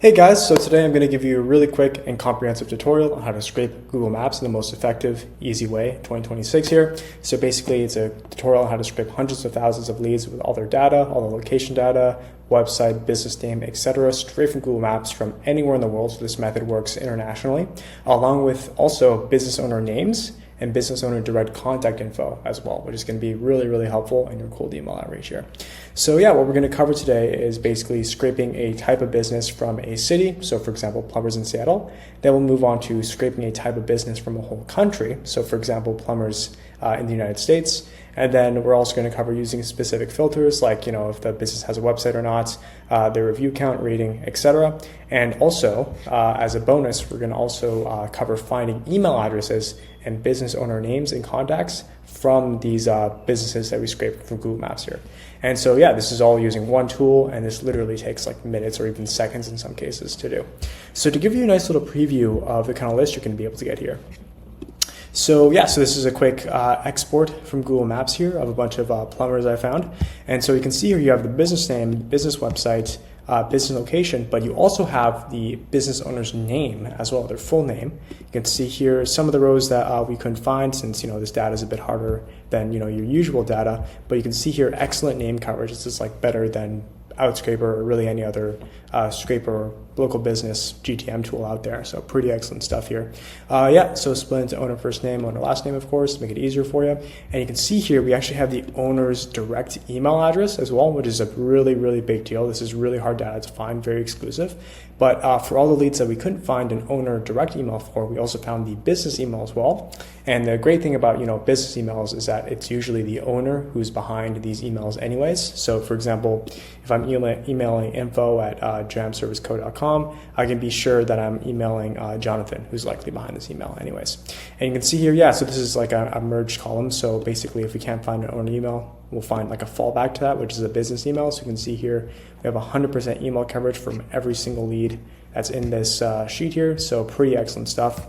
Hey guys, so today I'm going to give you a really quick and comprehensive tutorial on how to scrape Google Maps in the most effective, easy way, 2026 here. So basically it's a tutorial on how to scrape hundreds of thousands of leads with all their data, all the location data, website, business name, etc. straight from Google Maps from anywhere in the world. So this method works internationally, along with also business owner names and business owner direct contact info as well, which is going to be really, really helpful in your cold email outreach here. So yeah, what we're going to cover today is basically scraping a type of business from a city. So for example, plumbers in Seattle. Then we'll move on to scraping a type of business from a whole country. So for example, plumbers in the United States. And then we're also going to cover using specific filters like, if the business has a website or not, their review count, rating, etc. And also, as a bonus, we're going to also cover finding email addresses and business owner names and contacts from these businesses that we scraped from Google Maps here. And so, yeah, this is all using one tool, and this literally takes like minutes or even seconds in some cases to do. So to give you a nice little preview of the kind of list you're going to be able to get here. So yeah, so this is a quick export from Google Maps here of a bunch of plumbers I found. And so you can see here you have the business name, business website, business location, but you also have the business owner's name as well, their full name. You can see here some of the rows that we couldn't find since, this data is a bit harder than, your usual data. But you can see here excellent name coverage. This is like better than Outscraper or really any other scraper local business GTM tool out there. So pretty excellent stuff here. So split into owner first name, owner last name, of course, to make it easier for you. And you can see here we actually have the owner's direct email address as well, which is a really, really big deal. This is really hard data to find, very exclusive. But for all the leads that we couldn't find an owner direct email for, we also found the business email as well. And the great thing about business emails is that it's usually the owner who's behind these emails anyways. So for example, if I'm emailing info@jamservicecode.com, I can be sure that I'm emailing Jonathan, who's likely behind this email anyways. And you can see here, so this is like a merged column. So basically, if we can't find an owner email, we'll find like a fallback to that, which is a business email. So you can see here, we have 100% email coverage from every single lead that's in this sheet here. So pretty excellent stuff.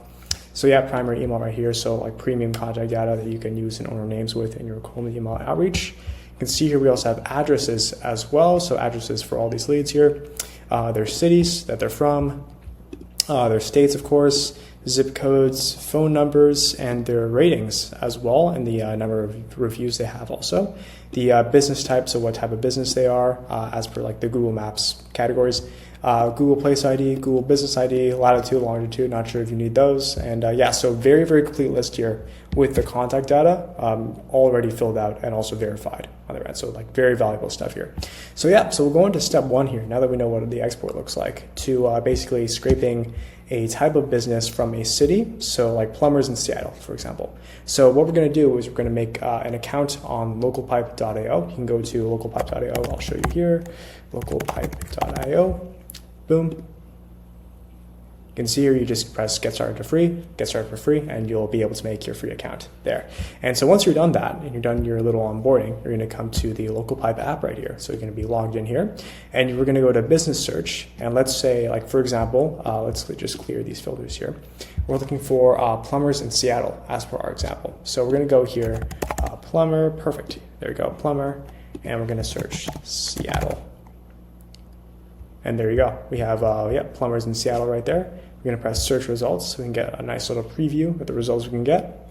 So yeah, primary email right here. So like premium contact data that you can use in owner names with in your cold email outreach. You can see here we also have addresses as well. So addresses for all these leads here, their cities that they're from, their states, of course, zip codes, phone numbers, and their ratings as well, and the number of reviews they have also. The business type, so what type of business they are, as per like the Google Maps categories. Google Place ID, Google Business ID, latitude, longitude, not sure if you need those. And so very, very complete list here with the contact data already filled out and also verified on the end. So like very valuable stuff here. So we'll go into step one here, now that we know what the export looks like, to basically scraping a type of business from a city. So like plumbers in Seattle, for example. So what we're going to do is we're going to make an account on localpipe.io. You can go to localpipe.io. I'll show you here, localpipe.io. Boom. You can see here, you just press get started for free, and you'll be able to make your free account there. And so once you're done that, and you're done your little onboarding, you're going to come to the LocalPipe app right here. So you're going to be logged in here, and we're going to go to business search. And let's say, like for example, let's just clear these filters here. We're looking for plumbers in Seattle, as per our example. So we're going to go here, plumber, perfect. There you go, plumber, and we're going to search Seattle. And there you go. We have plumbers in Seattle right there. We're going to press search results so we can get a nice little preview of the results we can get.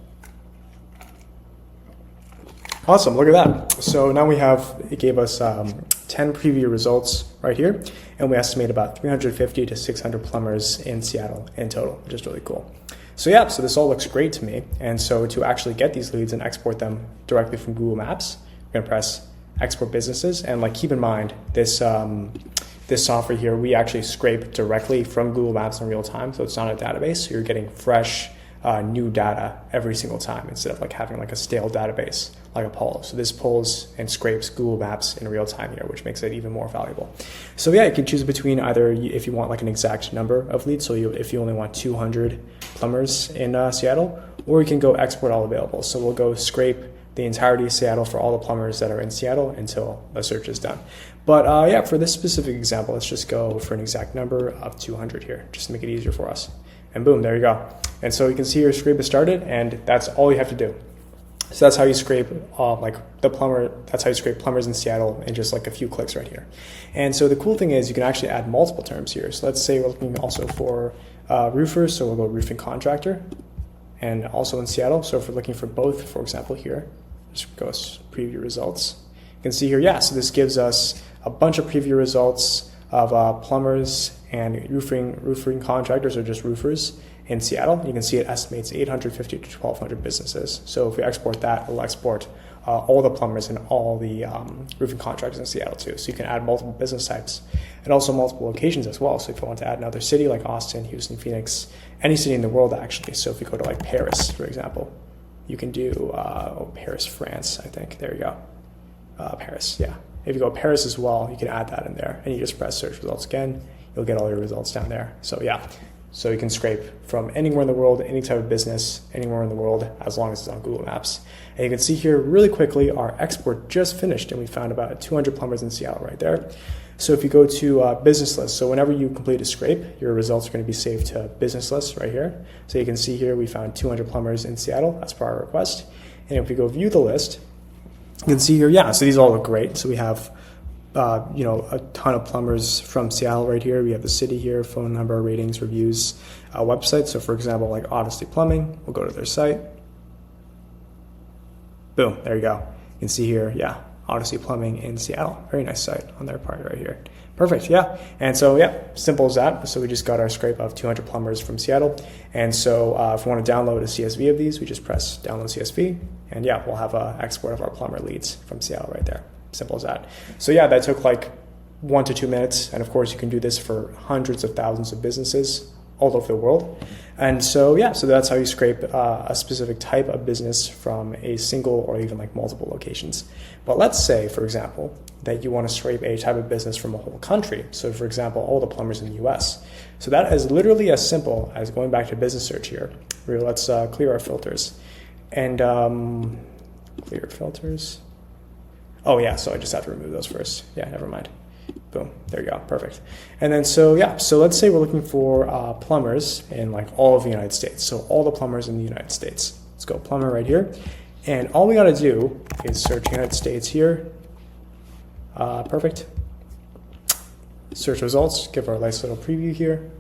Awesome, look at that. So now it gave us 10 preview results right here, and we estimate about 350 to 600 plumbers in Seattle in total, which is really cool. So so this all looks great to me. And so to actually get these leads and export them directly from Google Maps, we're going to press export businesses, and like keep in mind this software here, we actually scrape directly from Google Maps in real time. So it's not a database. So you're getting fresh, new data every single time instead of like having like a stale database like Apollo. So this pulls and scrapes Google Maps in real time here, which makes it even more valuable. So you can choose between either if you want like an exact number of leads. So if you only want 200 plumbers in Seattle, or you can go export all available. So we'll go scrape the entirety of Seattle for all the plumbers that are in Seattle until the search is done. But for this specific example, let's just go for an exact number of 200 here, just to make it easier for us. And boom, there you go. And so you can see your scrape is started, and that's all you have to do. So that's how you scrape like the plumber. That's how you scrape plumbers in Seattle in just like a few clicks right here. And so the cool thing is you can actually add multiple terms here. So let's say we're looking also for roofers. So we'll go roofing contractor, and also in Seattle. So if we're looking for both, for example, here, just go preview results. You can see here, yeah. So this gives us a bunch of preview results of plumbers and roofing contractors, or just roofers in Seattle. You can see it estimates 850 to 1,200 businesses. So if we export that, we'll export all the plumbers and all the roofing contractors in Seattle too. So you can add multiple business types and also multiple locations as well. So if you want to add another city like Austin, Houston, Phoenix, any city in the world actually. So if you go to like Paris, for example, you can do Paris, France, I think. There you go. Paris, yeah. If you go Paris as well, you can add that in there, and you just press search results again. You'll get all your results down there. So yeah. So you can scrape from anywhere in the world, any type of business, anywhere in the world, as long as it's on Google Maps. And you can see here really quickly, our export just finished, and we found about 200 plumbers in Seattle right there. So if you go to business list, so whenever you complete a scrape, your results are going to be saved to business list right here. So you can see here we found 200 plumbers in Seattle as per our request. And if we go view the list, you can see here, yeah, so these all look great. So we have a ton of plumbers from Seattle right here. We have the city here, phone number, ratings, reviews, website. So for example, like Odyssey Plumbing, we'll go to their site. Boom, there you go. You can see here, yeah, Odyssey Plumbing in Seattle. Very nice site on their part right here. Perfect, yeah. And so, yeah, simple as that. So we just got our scrape of 200 plumbers from Seattle. And so if we want to download a CSV of these, we just press download CSV. And yeah, we'll have an export of our plumber leads from Seattle right there. Simple as that. So yeah, that took like 1 to 2 minutes. And of course, you can do this for hundreds of thousands of businesses all over the world. And so yeah, so that's how you scrape a specific type of business from a single or even like multiple locations. But let's say, for example, that you want to scrape a type of business from a whole country. So for example, all the plumbers in the US. So that is literally as simple as going back to business search here. Let's clear our filters. And clear filters. Oh yeah, so I just have to remove those first. Yeah, never mind. Boom, there you go, perfect. And then so yeah, so let's say we're looking for plumbers in like all of the United States. So all the plumbers in the United States. Let's go plumber right here. And all we gotta do is search United States here. Perfect. Search results, give our nice little preview here.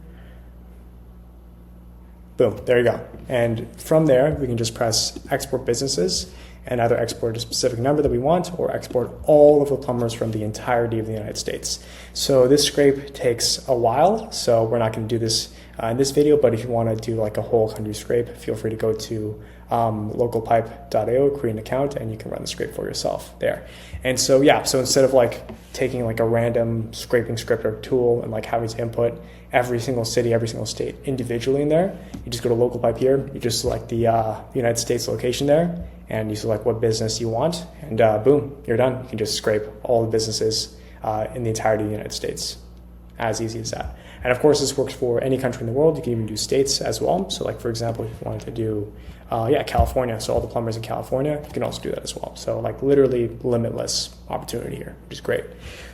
Boom, there you go. And from there, we can just press export businesses and either export a specific number that we want or export all of the plumbers from the entirety of the United States. So this scrape takes a while, so we're not going to do this in this video, but if you want to do like a whole country scrape, feel free to go to localpipe.io, create an account, and you can run the scrape for yourself there. And so yeah, so instead of like taking like a random scraping script or tool and like having to input every single city, every single state individually in there, you just go to LocalPipe here, you just select the United States location there, and you select what business you want, and boom, you're done. You can just scrape all the businesses in the entirety of the United States. As easy as that. And of course, this works for any country in the world. You can even do states as well. So like, for example, if you wanted to do, California, so all the plumbers in California, you can also do that as well. So like literally limitless opportunity here, which is great.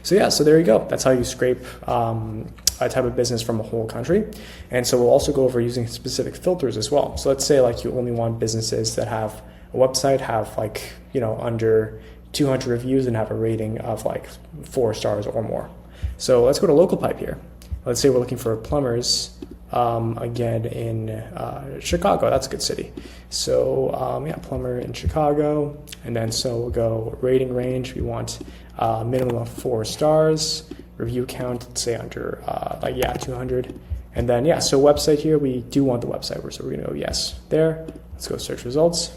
So yeah, so there you go. That's how you scrape a type of business from a whole country. And so we'll also go over using specific filters as well. So let's say like you only want businesses that have a website, have like, under 200 reviews and have a rating of like 4 stars or more. So let's go to LocalPipe here. Let's say we're looking for plumbers, again in Chicago. That's a good city. So plumber in Chicago. And then so we'll go rating range. We want minimum of 4 stars. Review count, let's say under 200. And then so website here, we do want the website. So we're gonna go yes there. Let's go search results.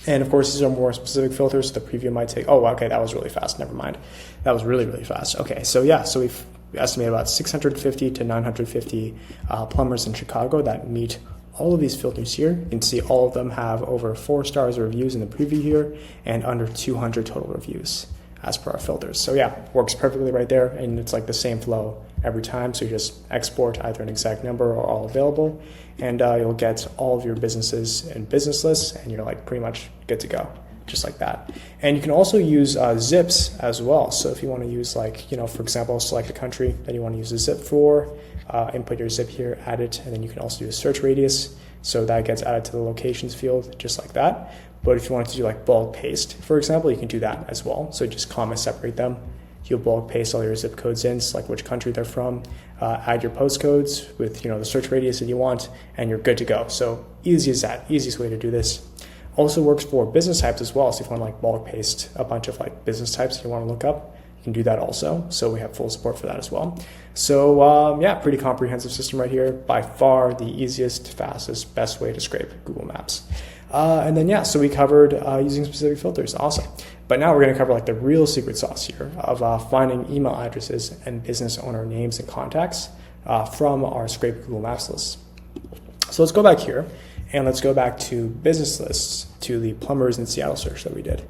And of course, these are more specific filters. The preview might take, that was really fast. Never mind. That was really, really fast. Okay, so so we've estimated about 650 to 950 plumbers in Chicago that meet all of these filters here. You can see all of them have over 4 stars of reviews in the preview here and under 200 total reviews as per our filters. So works perfectly right there, and it's like the same flow every time. So you just export either an exact number or all available, and you'll get all of your businesses in business lists, and you're like pretty much good to go, just like that. And you can also use zips as well. So if you want to use for example, select a country that you want to use a zip for, input your zip here, add it, and then you can also do a search radius. So that gets added to the locations field just like that. But if you want to do like bulk paste, for example, you can do that as well. So just comma separate them. You'll bulk paste all your zip codes in, so like which country they're from, add your postcodes with the search radius that you want, and you're good to go. So easy as that, easiest way to do this. Also works for business types as well. So if you want to like bulk paste a bunch of like business types you want to look up, you can do that also. So we have full support for that as well. So yeah, pretty comprehensive system right here. By far the easiest, fastest, best way to scrape Google Maps. And then yeah, so we covered using specific filters. Awesome. But now we're going to cover like the real secret sauce here of finding email addresses and business owner names and contacts from our scrape Google Maps lists. So let's go back here and let's go back to business lists, to the plumbers in Seattle search that we did.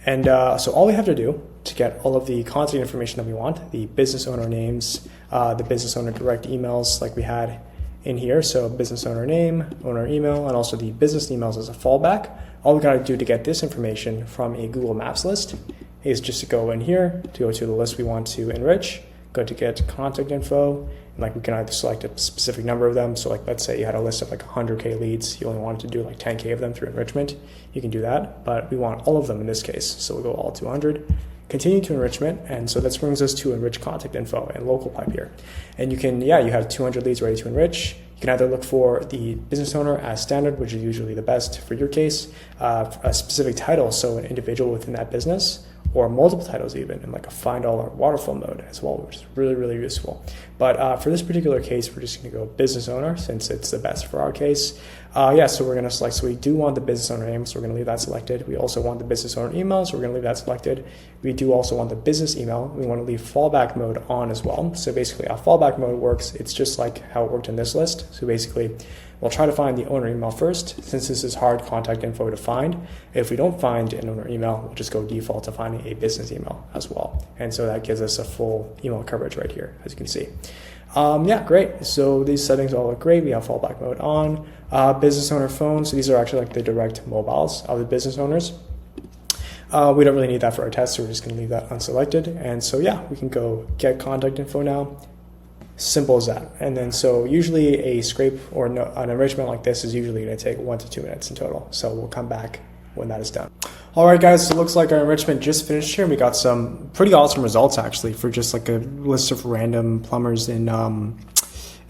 And so all we have to do to get all of the contact information that we want, the business owner names, the business owner direct emails like we had in here, so business owner name, owner email, and also the business emails as a fallback. All we got to do to get this information from a Google Maps list is just to go in here, to go to the list we want to enrich, go to get contact info, and like we can either select a specific number of them. So like let's say you had a list of like 100K leads, you only wanted to do like 10K of them through enrichment, you can do that, but we want all of them in this case, so we'll go all to 100. Continue to enrichment, and so this brings us to enrich contact info and local pipe here. And you can, you have 200 leads ready to enrich. You can either look for the business owner as standard, which is usually the best for your case, a specific title, so an individual within that business, or multiple titles even, in like a find all or waterfall mode as well, which is really, really useful. But for this particular case, we're just going to go business owner since it's the best for our case. So we're going to select, so we do want the business owner name, so we're going to leave that selected. We also want the business owner email, so we're going to leave that selected. We do also want the business email. We want to leave fallback mode on as well. So basically how fallback mode works, it's just like how it worked in this list. So basically we'll try to find the owner email first, since this is hard contact info to find. If we don't find an owner email, we'll just go default to finding a business email as well. And so that gives us a full email coverage right here, as you can see. Great. So these settings all look great. We have fallback mode on. Business owner phone. So these are actually like the direct mobiles of the business owners. We don't really need that for our test, so we're just going to leave that unselected. And so we can go get contact info now. Simple as that. And then so usually a scrape or an enrichment like this is usually going to take 1 to 2 minutes in total. So we'll come back when that is done. All right, guys, so it looks like our enrichment just finished here. We got some pretty awesome results actually for just like a list of random plumbers in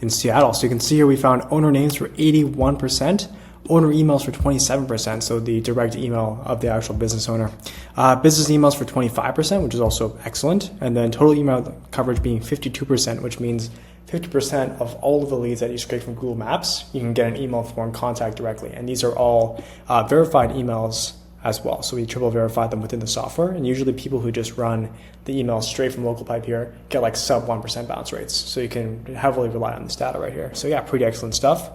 Seattle. So you can see here we found owner names for 81%, owner emails for 27%, so the direct email of the actual business owner. Business emails for 25%, which is also excellent. And then total email coverage being 52%, which means 50% of all of the leads that you scrape from Google Maps, you can get an email form contact directly. And these are all verified emails as well. So we triple verify them within the software. And usually people who just run the email straight from local pipe here get like sub 1% bounce rates. So you can heavily rely on this data right here. So pretty excellent stuff.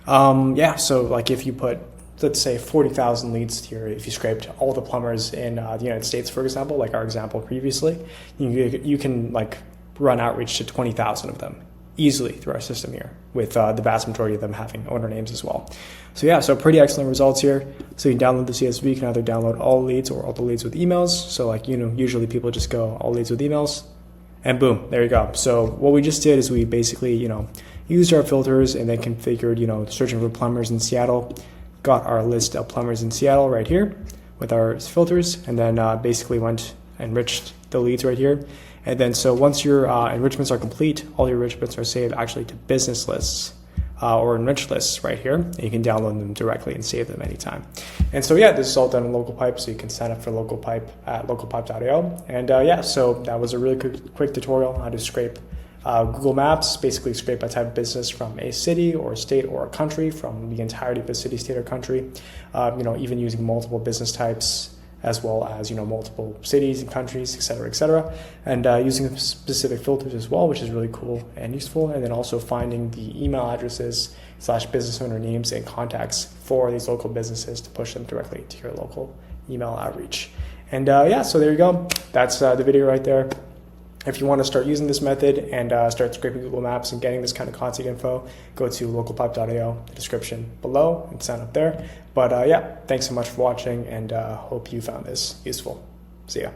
So like if you put, let's say 40,000 leads here, if you scraped all the plumbers in the United States, for example, like our example previously, you can like run outreach to 20,000 of them easily through our system here, with the vast majority of them having owner names as well. So pretty excellent results here. So you can download the CSV, you can either download all leads or all the leads with emails. So like, usually people just go all leads with emails and boom, there you go. So what we just did is we basically, used our filters and then configured, searching for plumbers in Seattle, got our list of plumbers in Seattle right here with our filters, and then basically went and enriched the leads right here. And then so once your enrichments are complete, all your enrichments are saved actually to business lists or enriched lists right here. And you can download them directly and save them anytime. And so this is all done in LocalPipe, so you can sign up for LocalPipe at localpipe.io. And so that was a really quick tutorial on how to scrape Google Maps, basically scrape by type of business from a city or a state or a country, from the entirety of the city, state, or country, even using multiple business types, as well as multiple cities and countries, et cetera, and using specific filters as well, which is really cool and useful. And then also finding the email addresses / business owner names and contacts for these local businesses to push them directly to your local email outreach. And so there you go. That's the video right there. If you want to start using this method and start scraping Google Maps and getting this kind of contact info, go to localpipe.io, the description below, and sign up there. But thanks so much for watching, and hope you found this useful. See ya.